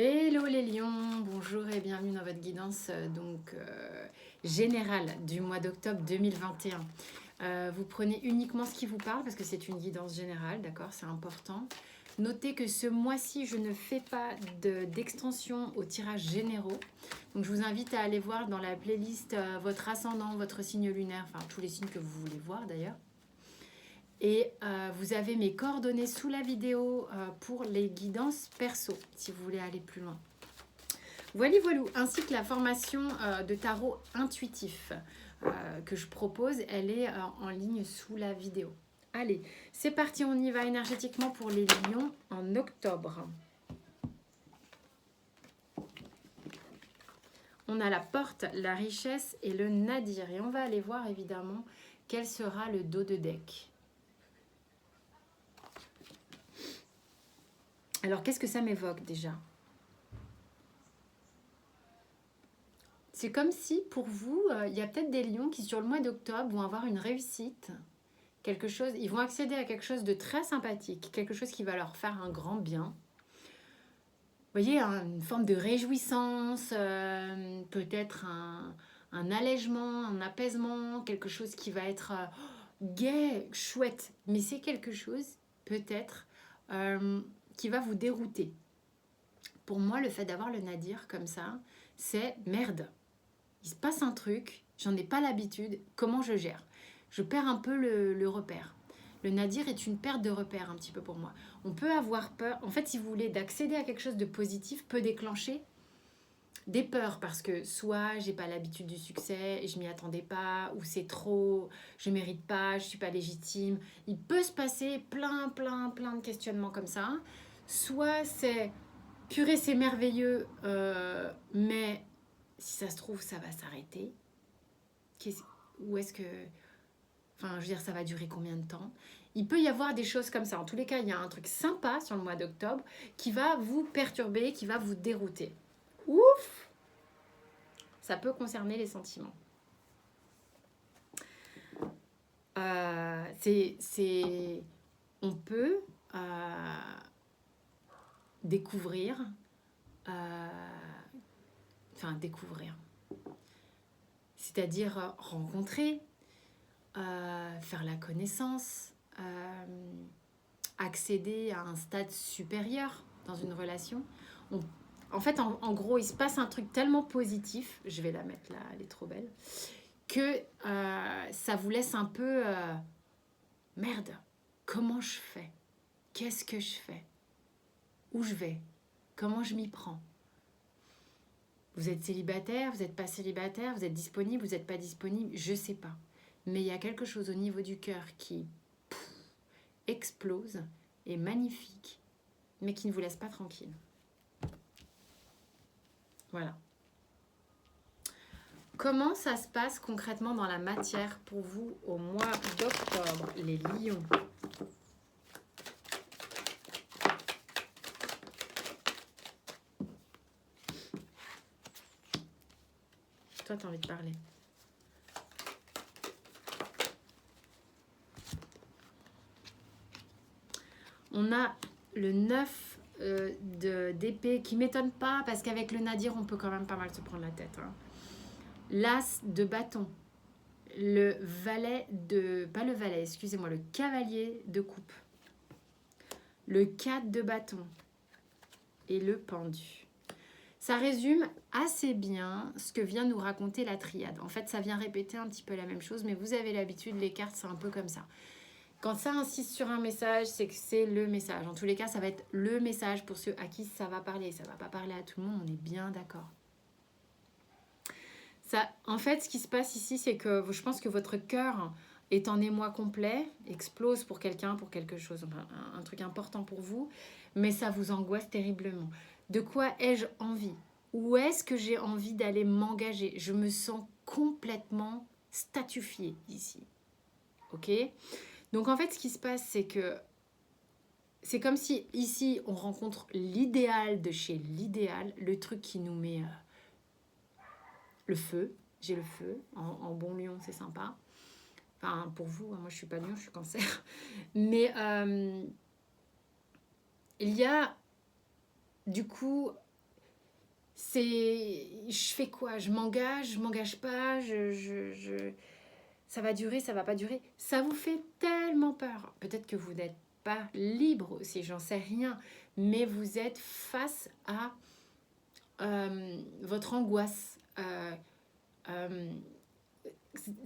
Hello les lions, bonjour et bienvenue dans votre guidance générale du mois d'octobre 2021. Vous prenez uniquement ce qui vous parle parce que c'est une guidance générale, d'accord, c'est important. Notez que ce mois-ci, je ne fais pas d'extension aux tirages généraux. Donc je vous invite à aller voir dans la playlist votre ascendant, votre signe lunaire, enfin tous les signes que vous voulez voir d'ailleurs. Et vous avez mes coordonnées sous la vidéo pour les guidances perso, si vous voulez aller plus loin. Voilà, voilou, ainsi que la formation de tarot intuitif que je propose, elle est en ligne sous la vidéo. Allez, c'est parti, on y va énergétiquement pour les lions en octobre. On a la porte, la richesse et le nadir. Et on va aller voir évidemment quel sera le dos de deck. Alors, qu'est-ce que ça m'évoque déjà ? C'est comme si, pour vous, il y a peut-être des lions qui, sur le mois d'octobre, vont avoir une réussite. Quelque chose, ils vont accéder à quelque chose de très sympathique, quelque chose qui va leur faire un grand bien. Vous voyez, une forme de réjouissance, peut-être un allègement, un apaisement, quelque chose qui va être gai, chouette. Mais c'est quelque chose, peut-être, qui va vous dérouter. Pour moi, le fait d'avoir le nadir comme ça, c'est merde. Il se passe un truc, j'en ai pas l'habitude, comment je gère ? Je perds un peu le repère. Le nadir est une perte de repère un petit peu pour moi. On peut avoir peur, en fait si vous voulez, d'accéder à quelque chose de positif peut déclencher des peurs parce que soit j'ai pas l'habitude du succès et je m'y attendais pas, ou c'est trop, je mérite pas, je suis pas légitime. Il peut se passer plein de questionnements comme ça. Soit c'est purée c'est merveilleux, mais si ça se trouve ça va s'arrêter. Ou est-ce que... Enfin, je veux dire, ça va durer combien de temps ? Il peut y avoir des choses comme ça. En tous les cas, il y a un truc sympa sur le mois d'octobre qui va vous perturber, qui va vous dérouter. Ouf ! Ça peut concerner les sentiments. On peut découvrir... découvrir. C'est-à-dire rencontrer, faire la connaissance, accéder à un stade supérieur dans une relation. En fait, en gros, il se passe un truc tellement positif, je vais la mettre là, elle est trop belle, que ça vous laisse un peu merde, comment je fais ? Qu'est-ce que je fais ? Où je vais ? Comment je m'y prends ? Vous êtes célibataire, vous n'êtes pas célibataire, vous êtes disponible, vous n'êtes pas disponible, je ne sais pas. Mais il y a quelque chose au niveau du cœur qui explose, est magnifique, mais qui ne vous laisse pas tranquille. Voilà. Comment ça se passe concrètement dans la matière pour vous au mois d'octobre, les lions ? Toi, tu as envie de parler. On a le 9 d'épée qui ne m'étonne pas parce qu'avec le nadir, on peut quand même pas mal se prendre la tête. Hein. L'as de bâton. Le valet de... Pas le valet, excusez-moi, le cavalier de coupe. Le 4 de bâton. Et le pendu. Ça résume assez bien ce que vient nous raconter la triade. En fait, ça vient répéter un petit peu la même chose, mais vous avez l'habitude, les cartes, c'est un peu comme ça. Quand ça insiste sur un message, c'est que c'est le message. En tous les cas, ça va être le message pour ceux à qui ça va parler. Ça ne va pas parler à tout le monde, on est bien d'accord. En fait, ce qui se passe ici, c'est que je pense que votre cœur est en émoi complet, explose pour quelqu'un, pour quelque chose, un truc important pour vous, mais ça vous angoisse terriblement. De quoi ai-je envie ? Où est-ce que j'ai envie d'aller m'engager ? Je me sens complètement statufiée ici. Ok ? Donc en fait, ce qui se passe, c'est que c'est comme si ici, on rencontre l'idéal de chez l'idéal, le truc qui nous met le feu. J'ai le feu. En bon lion, c'est sympa. Enfin, pour vous, moi je suis pas lion, je suis cancer. Mais il y a du coup je fais quoi? Je m'engage pas, ça va durer, ça va pas durer. Ça vous fait tellement peur. Peut-être que vous n'êtes pas libre aussi, j'en sais rien. Mais vous êtes face à votre angoisse. Euh,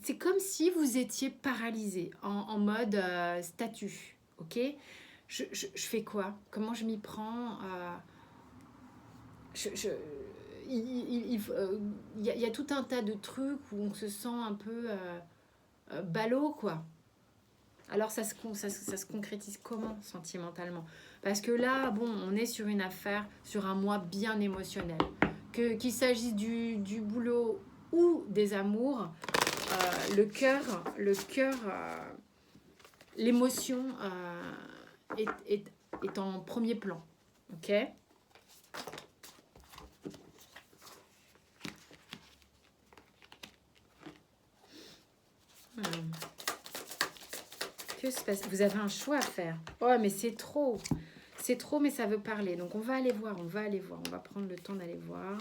c'est comme si vous étiez paralysé en mode statut. Ok, je fais quoi? Comment je m'y prends? je, je- il y a tout un tas de trucs où on se sent un peu ballot, quoi. Alors ça se concrétise comment sentimentalement? Parce que là, bon, on est sur une affaire, sur un mois bien émotionnel. Qu'il s'agisse du boulot ou des amours, l'émotion est en premier plan. Ok. Que se passe? Vous avez un choix à faire. Oh, mais c'est trop. C'est trop, mais ça veut parler. Donc, on va aller voir. On va prendre le temps d'aller voir.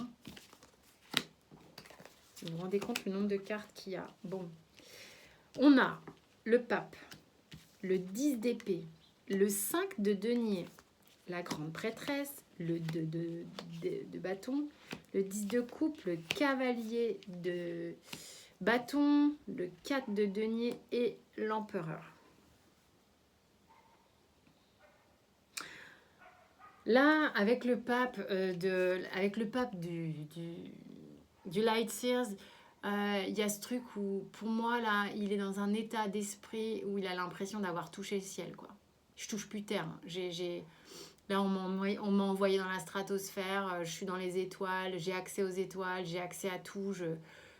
Vous vous rendez compte le nombre de cartes qu'il y a? Bon. On a le pape, le 10 d'épée, le 5 de denier, la grande prêtresse, le 2 de bâton, le 10 de coupe, le cavalier de bâton, le 4 de denier et l'empereur. Là, avec le pape, du Light Sears, il y a ce truc où, pour moi, là, il est dans un état d'esprit où il a l'impression d'avoir touché le ciel, quoi. Je touche plus terre. Là, on m'a envoyé dans la stratosphère, je suis dans les étoiles, j'ai accès aux étoiles, j'ai accès à tout. Je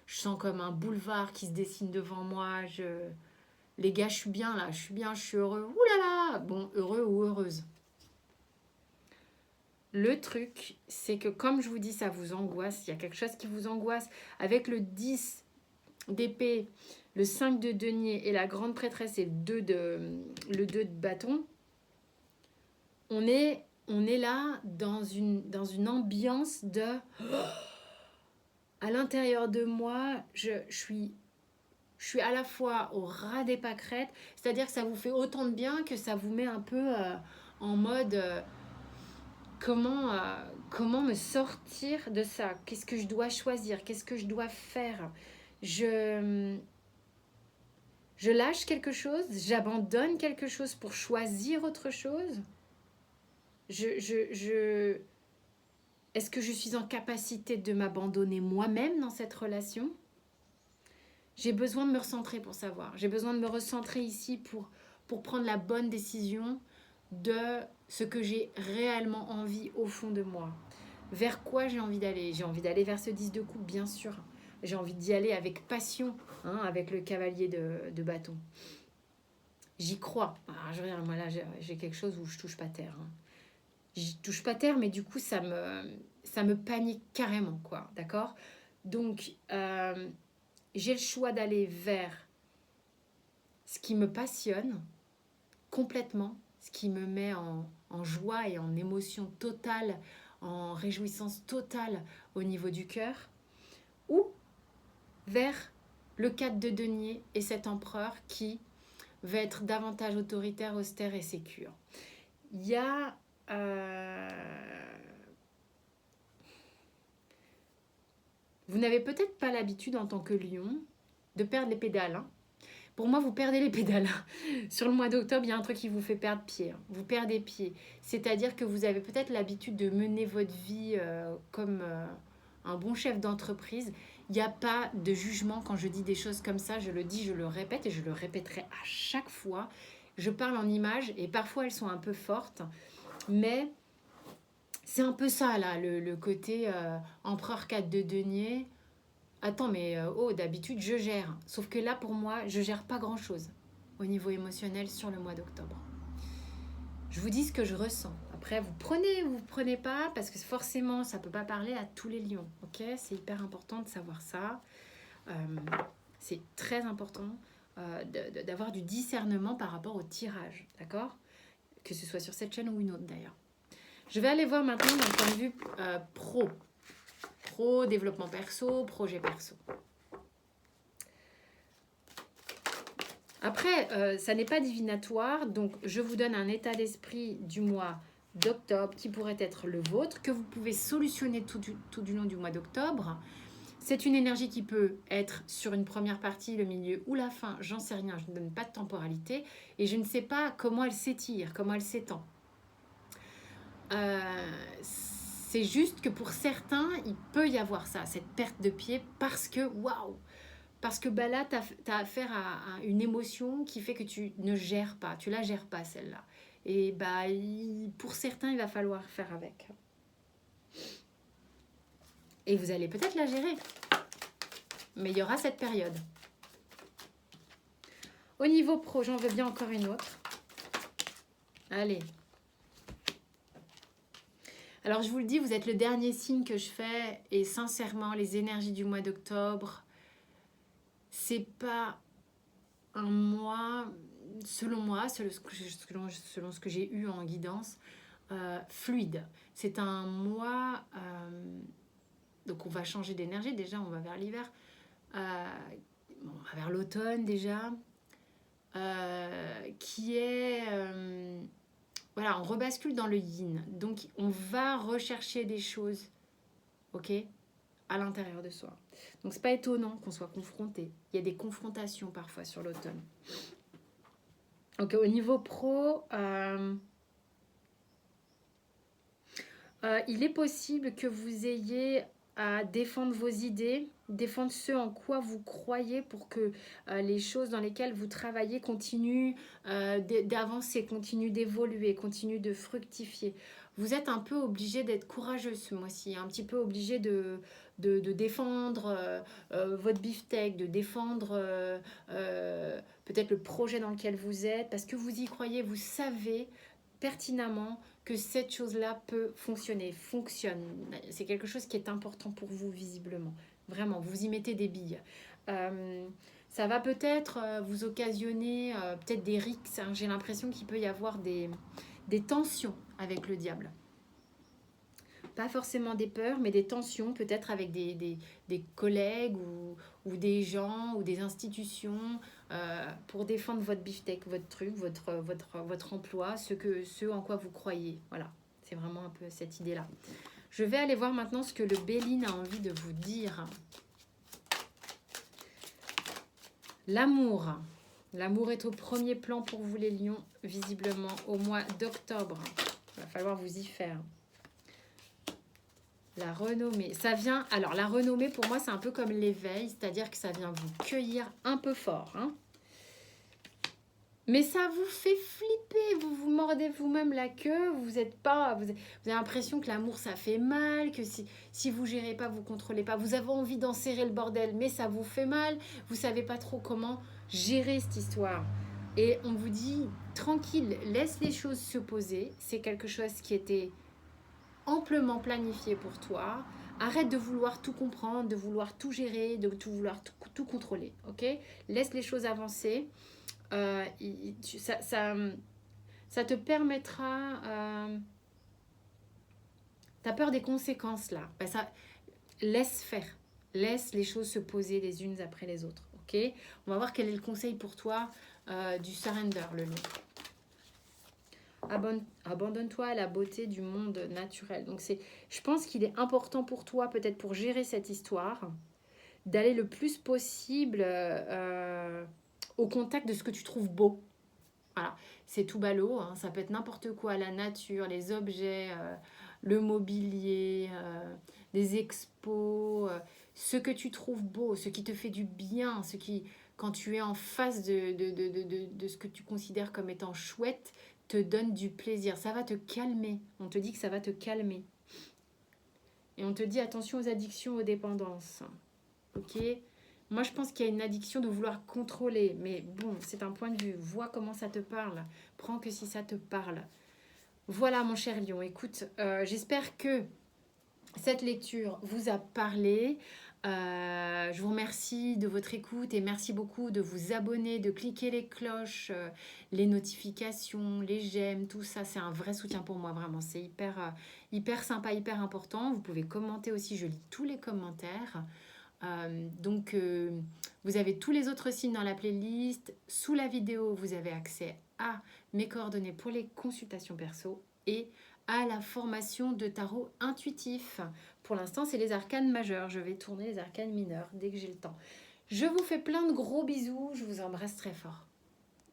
sens comme un boulevard qui se dessine devant moi. Les gars, je suis bien là, je suis heureux. Ouh là là! Bon, heureux ou heureuse. Le truc, c'est que comme je vous dis, ça vous angoisse. Il y a quelque chose qui vous angoisse. Avec le 10 d'épée, le 5 de denier et la grande prêtresse et le 2 de bâton, on est là dans une ambiance de... À l'intérieur de moi, je suis à la fois au ras des pâquerettes, c'est-à-dire que ça vous fait autant de bien que ça vous met un peu en mode... comment me sortir de ça? Qu'est-ce que je dois choisir? Qu'est-ce que je dois faire? Je lâche quelque chose? J'abandonne quelque chose pour choisir autre chose? Est-ce que je suis en capacité de m'abandonner moi-même dans cette relation? J'ai besoin de me recentrer pour savoir. J'ai besoin de me recentrer ici pour prendre la bonne décision de ce que j'ai réellement envie au fond de moi. Vers quoi j'ai envie d'aller? J'ai envie d'aller vers ce 10 de coupe, bien sûr. J'ai envie d'y aller avec passion, hein, avec le cavalier de bâton. J'y crois. Alors, je regarde, moi là, j'ai quelque chose où je touche pas terre. Hein. Je touche pas terre, mais du coup, ça me panique carrément, quoi. D'accord? Donc, j'ai le choix d'aller vers ce qui me passionne complètement, ce qui me met en joie et en émotion totale, en réjouissance totale au niveau du cœur, ou vers le 4 de denier et cet empereur qui va être davantage autoritaire, austère et sécure. Il y a... Vous n'avez peut-être pas l'habitude en tant que lion de perdre les pédales. Hein. Pour moi, vous perdez les pédales. Sur le mois d'octobre, il y a un truc qui vous fait perdre pied. Hein. Vous perdez pied. C'est-à-dire que vous avez peut-être l'habitude de mener votre vie comme un bon chef d'entreprise. Il n'y a pas de jugement quand je dis des choses comme ça. Je le dis, je le répète et je le répéterai à chaque fois. Je parle en images et parfois elles sont un peu fortes. Mais c'est un peu ça, là, le côté empereur 4 de denier. Attends, mais d'habitude, je gère. Sauf que là, pour moi, je gère pas grand-chose au niveau émotionnel sur le mois d'octobre. Je vous dis ce que je ressens. Après, vous prenez pas, parce que forcément, ça peut pas parler à tous les lions. Ok, c'est hyper important de savoir ça. C'est très important d'avoir du discernement par rapport au tirage, d'accord? Que ce soit sur cette chaîne ou une autre, d'ailleurs. Je vais aller voir maintenant d'un point de vue pro. Astro, développement perso, projet perso. Après, ça n'est pas divinatoire, donc je vous donne un état d'esprit du mois d'octobre qui pourrait être le vôtre, que vous pouvez solutionner tout du long du mois d'octobre. C'est une énergie qui peut être sur une première partie, le milieu ou la fin, j'en sais rien, je ne donne pas de temporalité et je ne sais pas comment elle s'étire, comment elle s'étend. C'est juste que pour certains, il peut y avoir ça, cette perte de pied parce que, waouh, parce que bah là, tu as affaire à une émotion qui fait que tu ne gères pas, tu la gères pas celle-là. Et bah, pour certains, il va falloir faire avec. Et vous allez peut-être la gérer. Mais il y aura cette période. Au niveau pro, j'en veux bien encore une autre. Allez. Alors, je vous le dis, vous êtes le dernier signe que je fais. Et sincèrement, les énergies du mois d'octobre, c'est pas un mois, selon moi, selon ce que j'ai eu en guidance, fluide. C'est un mois... donc, on va changer d'énergie. Déjà, on va vers l'hiver. On va vers l'automne déjà. Qui est... voilà, on rebascule dans le yin. Donc, on va rechercher des choses, ok, à l'intérieur de soi. Donc, c'est pas étonnant qu'on soit confronté. Il y a des confrontations parfois sur l'automne. Donc, au niveau pro, il est possible que vous ayez à défendre vos idées, défendre ce en quoi vous croyez pour que les choses dans lesquelles vous travaillez continuent d'avancer, continuent d'évoluer, continuent de fructifier. Vous êtes un peu obligé d'être courageux ce mois-ci, un petit peu obligé de défendre votre beefsteak, de défendre peut-être le projet dans lequel vous êtes, parce que vous y croyez, vous savez pertinemment que cette chose-là peut fonctionne. C'est quelque chose qui est important pour vous, visiblement. Vraiment, vous y mettez des billes. Ça va peut-être vous occasionner peut-être des rixes. Hein. J'ai l'impression qu'il peut y avoir des tensions avec le diable. Pas forcément des peurs, mais des tensions, peut-être avec des collègues ou des gens ou des institutions pour défendre votre beefsteak, votre truc, votre emploi, ce en quoi vous croyez. Voilà, c'est vraiment un peu cette idée-là. Je vais aller voir maintenant ce que le Béline a envie de vous dire. L'amour. L'amour est au premier plan pour vous les lions, visiblement au mois d'octobre. Il va falloir vous y faire. La renommée, ça vient... Alors, la renommée, pour moi, c'est un peu comme l'éveil, c'est-à-dire que ça vient vous cueillir un peu fort. Hein. Mais ça vous fait flipper, vous vous mordez vous-même la queue, vous avez l'impression que l'amour, ça fait mal, que si vous gérez pas, vous contrôlez pas, vous avez envie d'en serrer le bordel, mais ça vous fait mal, vous savez pas trop comment gérer cette histoire. Et on vous dit, tranquille, laisse les choses se poser, c'est quelque chose qui était... amplement planifié pour toi. Arrête de vouloir tout comprendre, de vouloir tout gérer, de vouloir tout contrôler. Ok ? Laisse les choses avancer. Ça te permettra... T'as peur des conséquences là. Ben laisse faire. Laisse les choses se poser les unes après les autres. Ok ? On va voir quel est le conseil pour toi du surrender, le lion. Abandonne-toi à la beauté du monde naturel. Donc je pense qu'il est important pour toi, peut-être pour gérer cette histoire, d'aller le plus possible au contact de ce que tu trouves beau. Voilà, c'est tout ballot, hein. Ça peut être n'importe quoi, la nature, les objets, le mobilier, des expos, ce que tu trouves beau, ce qui te fait du bien, quand tu es en face de ce que tu considères comme étant chouette, te donne du plaisir. Ça va te calmer. On te dit que ça va te calmer. Et on te dit attention aux addictions, aux dépendances. Ok ? Moi, je pense qu'il y a une addiction de vouloir contrôler. Mais bon, c'est un point de vue. Vois comment ça te parle. Prends que si ça te parle. Voilà, mon cher lion. Écoute, j'espère que cette lecture vous a parlé. Je vous remercie de votre écoute et merci beaucoup de vous abonner, de cliquer les cloches, les notifications, les j'aime, tout ça. C'est un vrai soutien pour moi, vraiment. C'est hyper sympa, hyper important. Vous pouvez commenter aussi, je lis tous les commentaires. Vous avez tous les autres signes dans la playlist. Sous la vidéo, vous avez accès à mes coordonnées pour les consultations perso et à la formation de tarot intuitif. Pour l'instant, c'est les arcanes majeures. Je vais tourner les arcanes mineures dès que j'ai le temps. Je vous fais plein de gros bisous. Je vous embrasse très fort.